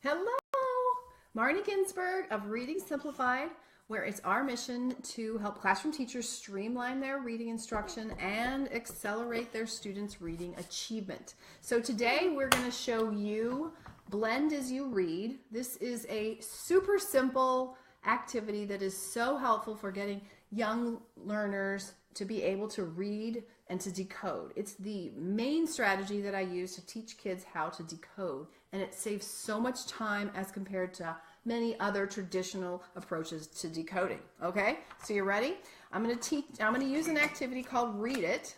Hello, Marnie Ginsberg of Reading Simplified, where it's our mission to help classroom teachers streamline their reading instruction and accelerate their students' reading achievement. So today we're going to show you Blend as you read. This is a super simple activity that is so helpful for getting young learners to be able to read and to decode. It's the main strategy that I use to teach kids how to decode, and it saves so much time as compared to many other traditional approaches to decoding. Okay, so you ready? I'm going to use an activity called Read It,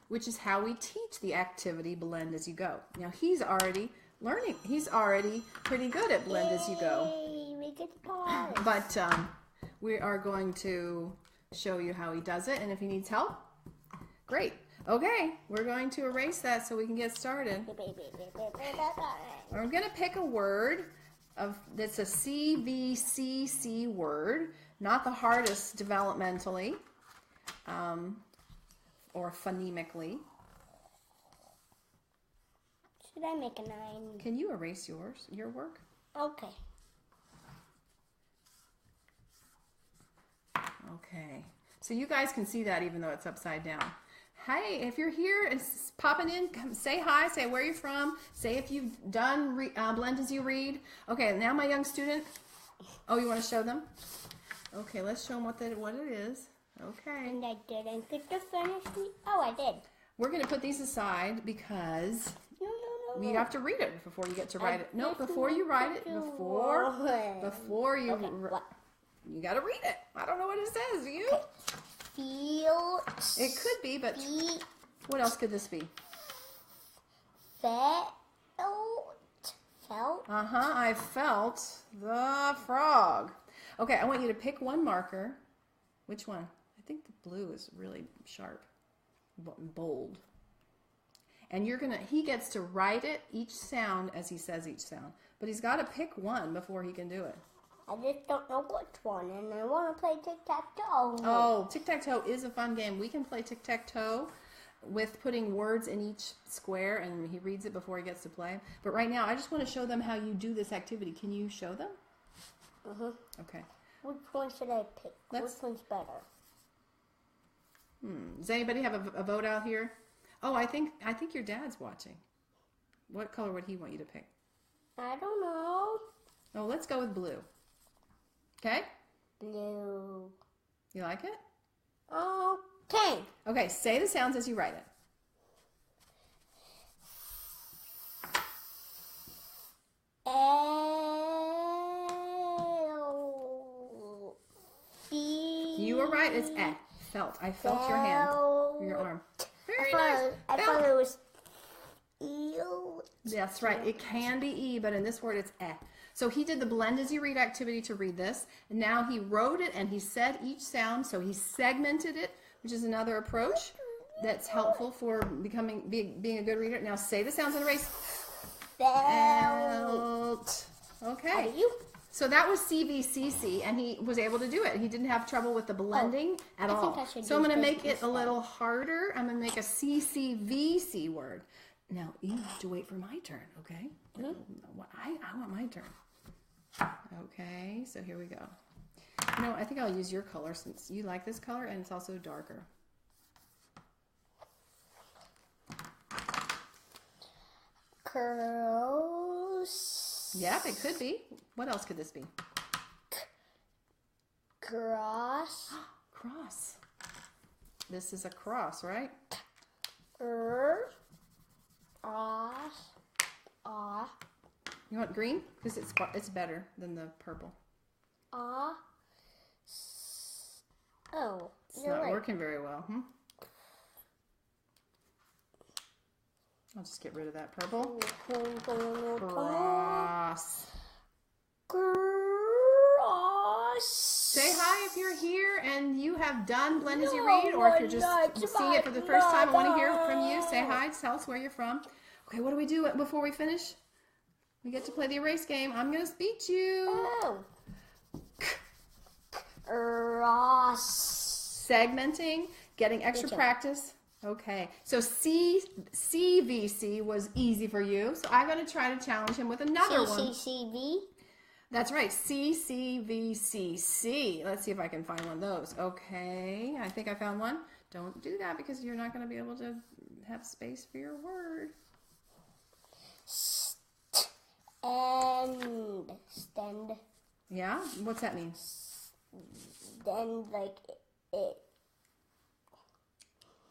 which is how we teach the activity Blend as you go. Now he's already learning. He's already pretty good at Blend as you go. We get the pause. But we are going to show you how he does it, and if he needs help, great. Okay, we're going to erase that so we can get started. We're going to pick a word that's a CVCC word, not the hardest developmentally or phonemically. Should I make a 9? Can you erase your work? Okay. Okay, so you guys can see that even though it's upside down. Hey, if you're here and popping in, come say hi, say where you're from, say if you've done Blend as you read. Okay, now my young student. Oh, you want to show them? Okay, let's show them what it is. Okay. And I didn't get to finish me. Oh, I did. We're going to put these aside because No. you have to read it before you get to write it. No, before you write it, before you, Okay, what? you got to read it. I don't know what it says. Do you? Feel. It could be, but what else could this be? Felt. I felt the frog. Okay, I want you to pick one marker. Which one? I think the blue is really sharp, bold. And he gets to write it, each sound, as he says each sound. But he's got to pick one before he can do it. I just don't know which one, and I want to play tic-tac-toe. Oh, tic-tac-toe is a fun game. We can play tic-tac-toe with putting words in each square, and he reads it before he gets to play. But right now, I just want to show them how you do this activity. Can you show them? Okay. Which one should I pick? Which one's better? Does anybody have a vote out here? Oh, I think your dad's watching. What color would he want you to pick? I don't know. Oh, let's go with blue. Okay? Blue. You like it? Okay. Okay, say the sounds as you write it. You were right. It's eh. Felt. I felt your hand. Your arm. Very nice. I thought it was eel. That's right. It can be E, but in this word it's eh. So he did the Blend as you read activity to read this. And now he wrote it and he said each sound. So he segmented it, which is another approach that's helpful for being a good reader. Now say the sounds and erase. Felt. Okay. You? So that was CVCC, and he was able to do it. He didn't have trouble with the blending at all. So I'm going to make it a little harder. I'm going to make a CCVC word. Now, you have to wait for my turn, okay? I want my turn. Okay, so here we go. You know, I think I'll use your color since you like this color, and it's also darker. Cross. Yep, it could be. What else could this be? Cross. Cross. This is a cross, right? You want green? Because it's better than the purple. Oh, It's not working very well, I'll just get rid of that purple. Cross. Say hi if you're here and you have done Blend as you read, or if you're just seeing it for the first time. I want to hear from you. Say hi. Tell us where you're from. Okay, what do we do before we finish? We get to play the erase game. I'm going to beat you. Cross. Segmenting, getting extra practice. Okay, so CVC was easy for you. So I'm going to try to challenge him with another one. CCCV. That's right, CCVCC. Let's see if I can find one of those. Okay, I think I found one. Don't do that because you're not going to be able to have space for your word. And stand. Yeah? What's that mean? Then like it.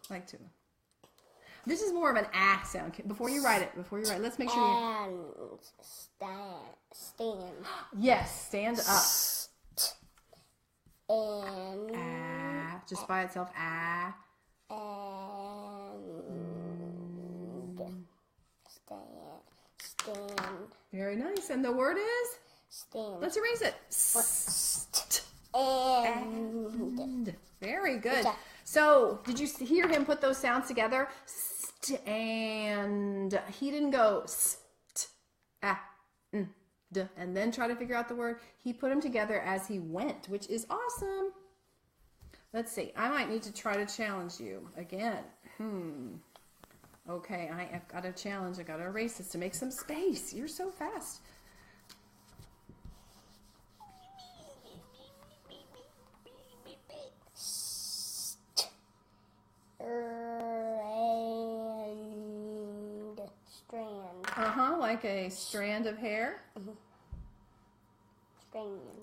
Like to. This is more of an ah sound. Before you write it, let's make sure you. And stand. Yes, stand up. And Ah, just by itself. Ah. and stand. Very nice. And the word is? Stand. Let's erase it. And. Very good. Okay. So, did you hear him put those sounds together? And he didn't go st, ah, d, and then try to figure out the word. He put them together as he went, which is awesome. Let's see. I might need to try to challenge you again. Okay, I've got a challenge. I got to erase this to make some space. You're so fast. And strand. Like a strand of hair.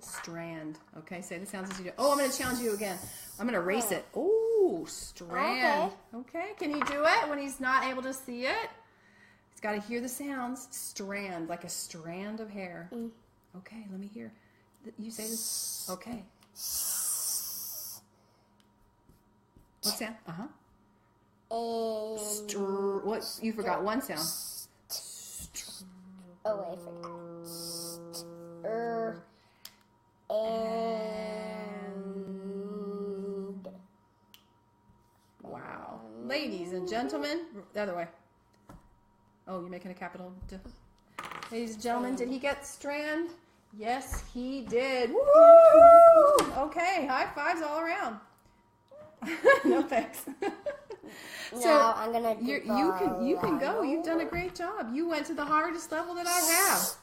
Strand. Okay, say the sounds as you do. Oh, I'm going to challenge you again. I'm going to erase it. Oh, strand. Okay, can he do it when he's not able to see it? He's got to hear the sounds. Strand, like a strand of hair. Okay, let me hear. You say this. Okay. What sound? And what? You forgot one sound. Oh, I forgot. And wow. Ladies and gentlemen, the other way. Oh, you're making a capital D. Ladies and gentlemen, did he get strand? Yes, he did. Woo! Okay, high fives all around. No thanks. So I'm gonna. You can go. You've done a great job. You went to the hardest level that I have.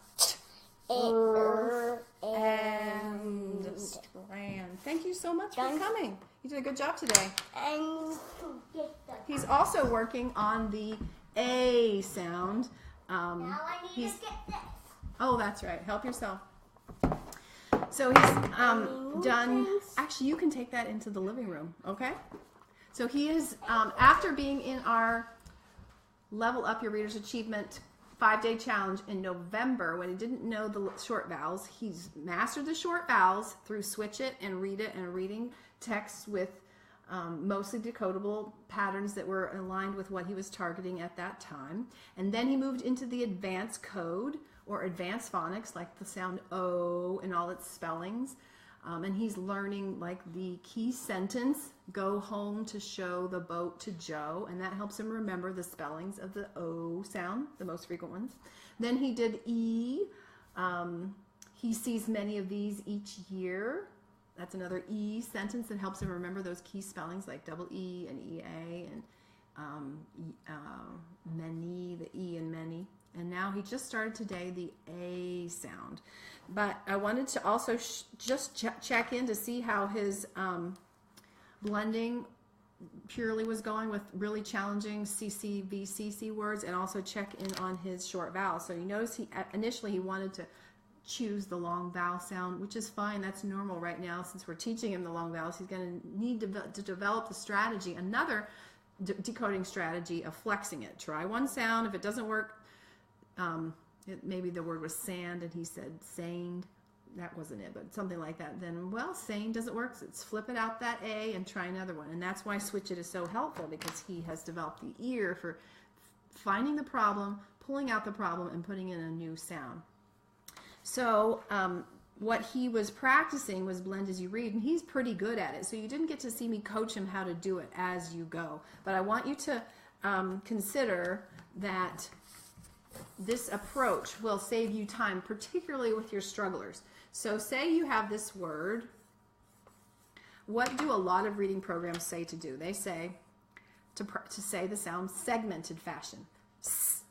And strand. Thank you so much for coming. You did a good job today. He's also working on the A sound. Now I need to get this. Oh, that's right. Help yourself. So he's done. Actually, you can take that into the living room, okay? So he is, after being in our Level Up Your Reader's Achievement 5-day challenge in November, when he didn't know the short vowels, he's mastered the short vowels through Switch It and Read It and reading texts with mostly decodable patterns that were aligned with what he was targeting at that time. And then he moved into the advanced code or advanced phonics, like the sound O and all its spellings. And he's learning like the key sentence, go home to show the boat to Joe, and that helps him remember the spellings of the O sound, the most frequent ones. Then he did E. He sees many of these each year. That's another E sentence that helps him remember those key spellings like double E and EA and many, the E and many. And now he just started today the A sound. But I wanted to also just check in to see how his blending purely was going with really challenging CCVCC words, and also check in on his short vowels. So you notice initially he wanted to choose the long vowel sound, which is fine. That's normal right now. Since we're teaching him the long vowels, he's going to need to develop the strategy, another decoding strategy of flexing it. Try one sound. If it doesn't work, maybe the word was sand and he said sand. That wasn't it, but something like that. Then, well, sane doesn't work. So let's flip it out that A and try another one. And that's why Switch It is so helpful, because he has developed the ear for finding the problem, pulling out the problem, and putting in a new sound. So what he was practicing was blend as you read, and he's pretty good at it. So you didn't get to see me coach him how to do it as you go. But I want you to consider that this approach will save you time, particularly with your strugglers. So say you have this word. What do a lot of reading programs say to do? They say, to say the sound segmented fashion. S,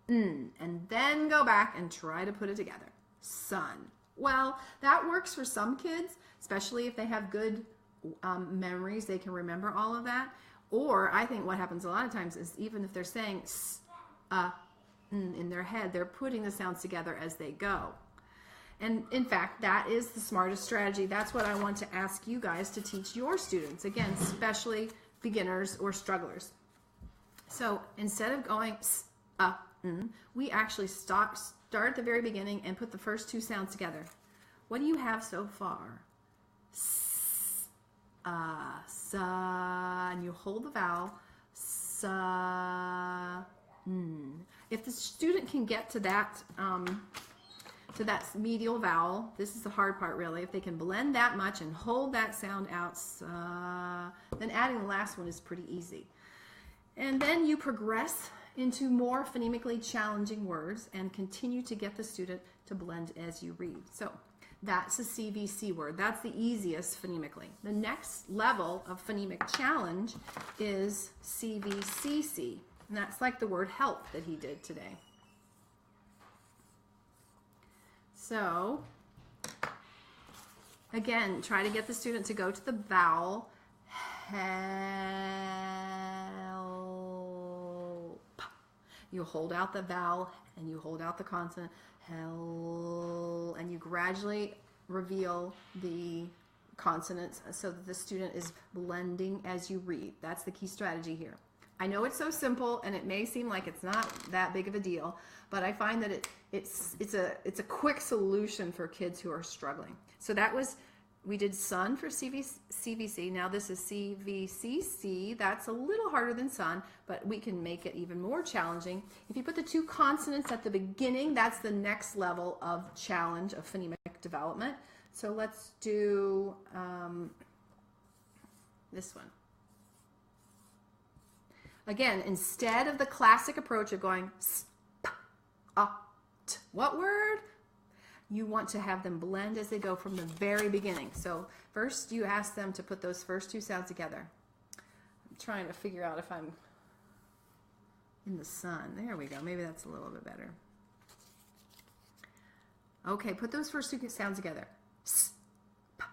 and then go back and try to put it together. Sun. Well, that works for some kids, especially if they have good memories. They can remember all of that. Or I think what happens a lot of times is even if they're saying s, in their head, they're putting the sounds together as they go. And in fact, that is the smartest strategy. That's what I want to ask you guys to teach your students. Again, especially beginners or strugglers. So instead of going s, we actually start at the very beginning and put the first two sounds together. What do you have so far? S, sa, and you hold the vowel. Sa, If the student can get to that medial vowel, this is the hard part really. If they can blend that much and hold that sound out, sa, then adding the last one is pretty easy. And then you progress into more phonemically challenging words and continue to get the student to blend as you read. So that's a CVC word. That's the easiest phonemically. The next level of phonemic challenge is CVCC, and that's like the word help that he did today. So again, try to get the student to go to the vowel help. You hold out the vowel and you hold out the consonant help, and you gradually reveal the consonants so that the student is blending as you read. That's the key strategy here. I know it's so simple and it may seem like it's not that big of a deal, but I find that it's a quick solution for kids who are struggling. So that was, we did sun for CVC. Now this is CVCC. That's a little harder than sun, but we can make it even more challenging. If you put the two consonants at the beginning, that's the next level of challenge of phonemic development. So let's do this one. Again, instead of the classic approach of going s, p, t, what word? You want to have them blend as they go from the very beginning. So first you ask them to put those first two sounds together. I'm trying to figure out if I'm in the sun. There we go. Maybe that's a little bit better. Okay, put those first two sounds together. S, p.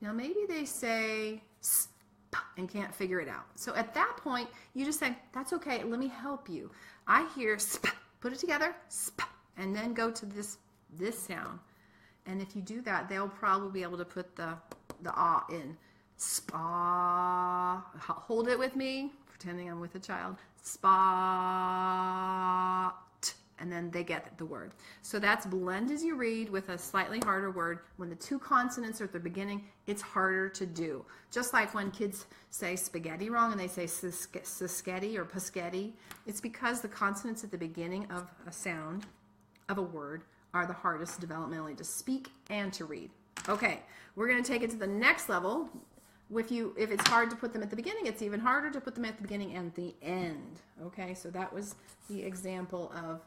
Now maybe they say s, and can't figure it out. So at that point, you just say, that's okay, let me help you. I hear sp, put it together, sp, and then go to this sound. And if you do that, they'll probably be able to put the ah in. Spa, hold it with me, pretending I'm with a child. Spot, and then they get the word. So that's blend as you read with a slightly harder word. When the two consonants are at the beginning, it's harder to do. Just like when kids say spaghetti wrong and they say sischetti or paschetti, it's because the consonants at the beginning of a sound, of a word, are the hardest developmentally to speak and to read. Okay, we're going to take it to the next level. If it's hard to put them at the beginning, it's even harder to put them at the beginning and the end. Okay, so that was the example of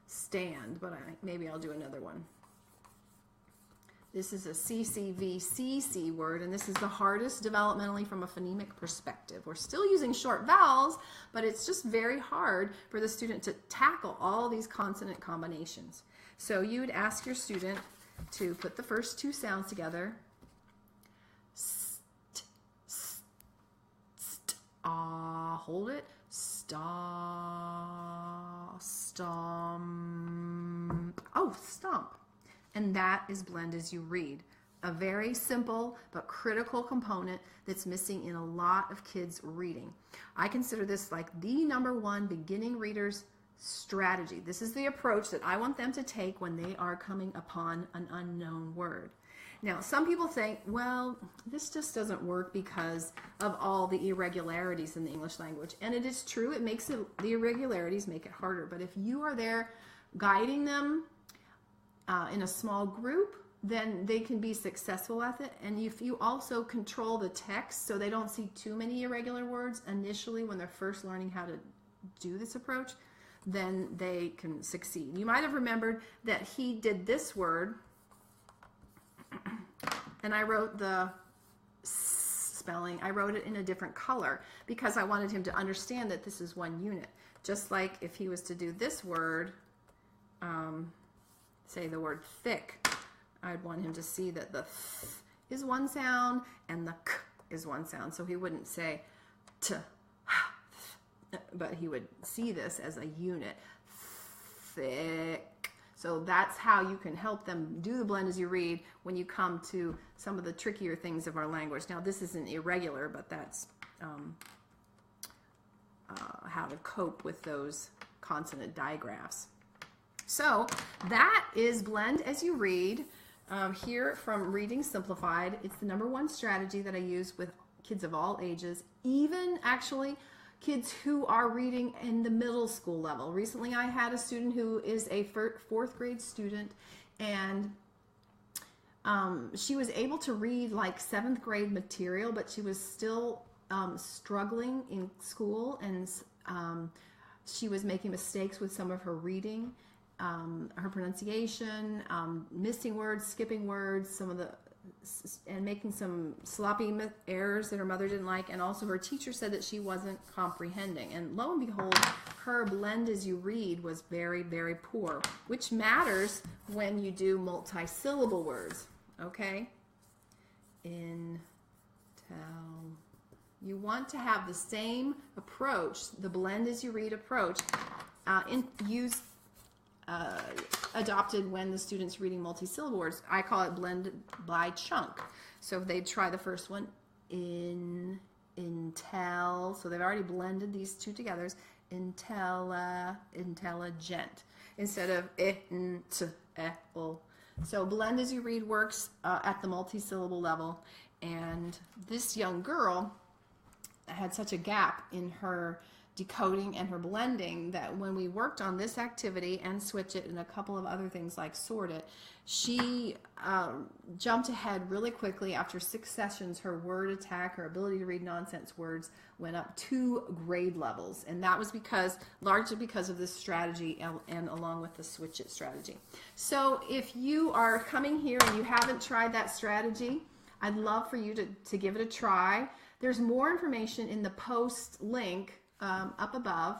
stand, but maybe I'll do another one. This is a CCVCC word, and this is the hardest developmentally from a phonemic perspective. We're still using short vowels, but it's just very hard for the student to tackle all these consonant combinations. So you would ask your student to put the first two sounds together. St, st, st, ah, hold it. Stomp, stomp. Oh, stomp. And that is blend as you read. A very simple but critical component that's missing in a lot of kids' reading. I consider this like the #1 beginning readers strategy. This is the approach that I want them to take when they are coming upon an unknown word. Now, some people think, well, this just doesn't work because of all the irregularities in the English language. And it is true, the irregularities make it harder. But if you are there guiding them in a small group, then they can be successful at it. And if you also control the text so they don't see too many irregular words initially when they're first learning how to do this approach, then they can succeed. You might have remembered that he did this word, and I wrote the spelling, I wrote it in a different color because I wanted him to understand that this is one unit. Just like if he was to do this word, say the word thick, I'd want him to see that the th is one sound and the k is one sound. So he wouldn't say t, but he would see this as a unit. Thick. So that's how you can help them do the blend as you read when you come to some of the trickier things of our language. Now this isn't irregular, but that's how to cope with those consonant digraphs. So that is blend as you read. Here from Reading Simplified, it's the #1 strategy that I use with kids of all ages, even actually kids who are reading in the middle school level. Recently I had a student who is a 4th grade student, and she was able to read like 7th grade material, but she was still struggling in school, and she was making mistakes with some of her reading, her pronunciation, missing words, skipping words, and making some sloppy errors that her mother didn't like, and also her teacher said that she wasn't comprehending. And lo and behold, her blend as you read was very, very poor, which matters when you do multi-syllable words, okay? You want to have the same approach, the blend as you read approach, adopted when the student's reading multi-syllable words. I call it blend by chunk. So if they try the first one, intel, so they've already blended these two together, intelligent, instead of So blend as you read works at the multi-syllable level, and this young girl had such a gap in her decoding and her blending that when we worked on this activity and switch it and a couple of other things like sort it, she jumped ahead really quickly. After 6 sessions, her word attack, her ability to read nonsense words, went up 2 grade levels, and that was largely because of this strategy and along with the switch it strategy. So if you are coming here and you haven't tried that strategy, I'd love for you to give it a try. There's more information in the post link up above.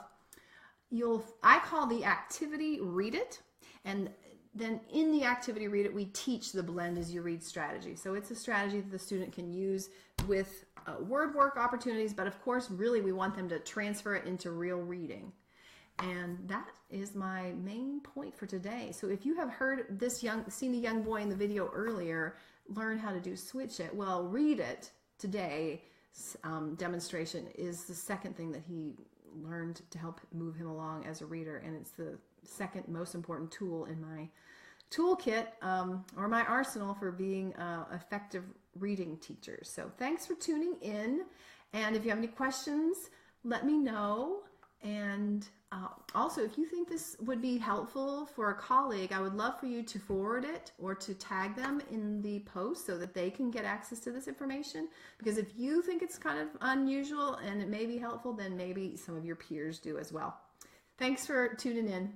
I call the activity Read It, and then in the activity Read It, we teach the blend as you read strategy. So it's a strategy that the student can use with word work opportunities, but of course, really we want them to transfer it into real reading. And that is my main point for today. So if you have heard seen the young boy in the video earlier learn how to do switch it, well, Read It today demonstration is the second thing that he learned to help move him along as a reader, and it's the second most important tool in my toolkit or my arsenal for being effective reading teachers. So thanks for tuning in, and if you have any questions, let me know. And also, if you think this would be helpful for a colleague, I would love for you to forward it or to tag them in the post so that they can get access to this information. Because if you think it's kind of unusual and it may be helpful, then maybe some of your peers do as well. Thanks for tuning in.